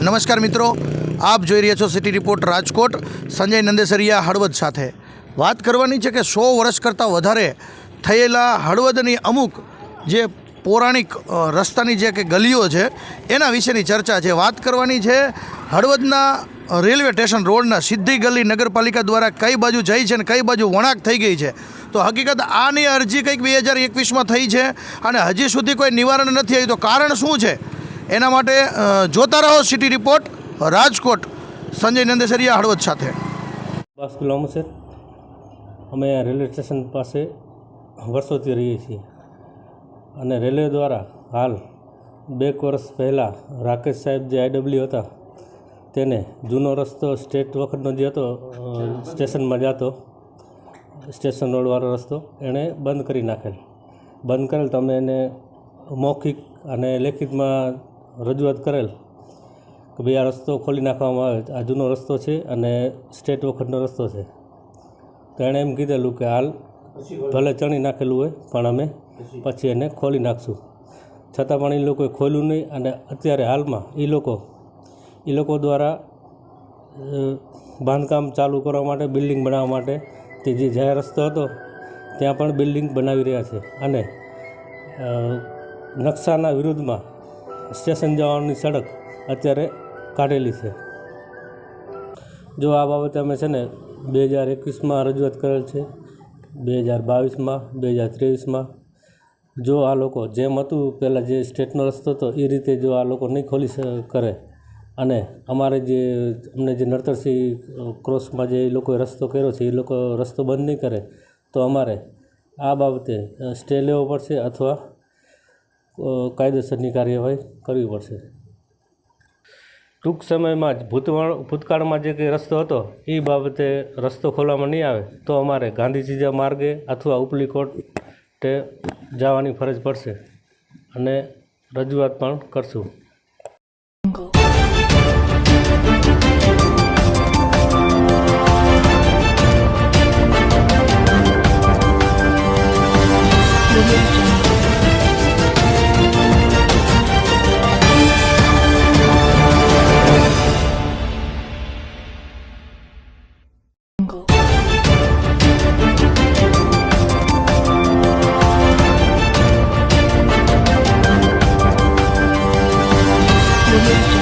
નમસ્કાર મિત્રો, આપ જોઈ રહ્યા છો સિટી રિપોર્ટ રાજકોટ. સંજય નંદેસરિયા હળવદ સાથે વાત કરવાની છે કે 100 વર્ષ કરતાં વધારે થયેલા હળવદની અમુક જે પૌરાણિક રસ્તાની જે કે ગલીઓ છે એના વિશેની ચર્ચા છે. વાત કરવાની છે હળવદના રેલવે સ્ટેશન રોડના સિદ્ધી ગલી નગરપાલિકા દ્વારા કઈ બાજુ જાય છે અને કઈ બાજુ વળાંક થઈ ગઈ છે. તો હકીકત આની અરજી કંઈક 2021માં થઈ છે અને હજી સુધી કોઈ નિવારણ નથી આવ્યું. તો કારણ શું છે એના માટે જોતા રહો સિટી રિપોર્ટ રાજકોટ. સંજય નંદેસરિયા હળવદ સાથે. બસ ગુલામ છે. અમે રેલવે સ્ટેશન પાસે વર્ષોથી રહીએ છીએ અને રેલવે દ્વારા હાલ 2 વર્ષ પહેલાં રાકેશ સાહેબ જે IW હતા તેને જૂનો રસ્તો સ્ટેટ વખતનો જે હતો સ્ટેશનમાં જતો સ્ટેશન રોડવાળો રસ્તો એણે બંધ કરી નાખેલ. બંધ કરેલ તો અમે એને મૌખિક અને લેખિતમાં રજૂઆત કરેલ કે ભાઈ આ રસ્તો ખોલી નાખવામાં આવે, આ જૂનો રસ્તો છે અને સ્ટેટ વખતનો રસ્તો છે. તો એણે એમ કીધેલું કે હાલ ભલે ચણી નાખેલું હોય પણ અમે પછી એને ખોલી નાખશું. છતાં પણ એ લોકોએ ખોલ્યું નહીં અને અત્યારે હાલમાં એ લોકો દ્વારા બાંધકામ ચાલુ કરવા માટે, બિલ્ડિંગ બનાવવા માટે તે જે જાહેર રસ્તો હતો ત્યાં પણ બિલ્ડિંગ બનાવી રહ્યા છે અને નકશાના વિરુદ્ધમાં સ્ટેશન જવાની સડક અત્યારે કાઢેલી છે. જો આ બાબતે અમે છે ને 2021માં રજૂઆત કરેલ છે, 2022માં, 2023માં. જો આ લોકો જેમ હતું પહેલાં જે સ્ટેટનો રસ્તો હતો એ રીતે જો આ લોકો નહીં ખોલી કરે અને અમને જે નડતરસિંહ ક્રોસમાં જે લોકોએ રસ્તો કર્યો છે એ લોકો રસ્તો બંધ નહીં કરે તો અમારે આ બાબતે સ્ટે લેવો પડશે અથવા કાયદેસરની કાર્યવાહી કરવી પડશે. ટૂંક સમયમાં જ ભૂતકાળમાં જે કંઈ રસ્તો હતો એ બાબતે રસ્તો ખોલવામાં નહીં આવે તો અમારે ગાંધીજીજા માર્ગે અથવા ઉપલી કોર્ટે જવાની ફરજ પડશે અને રજૂઆત પણ કરશું. Thank you.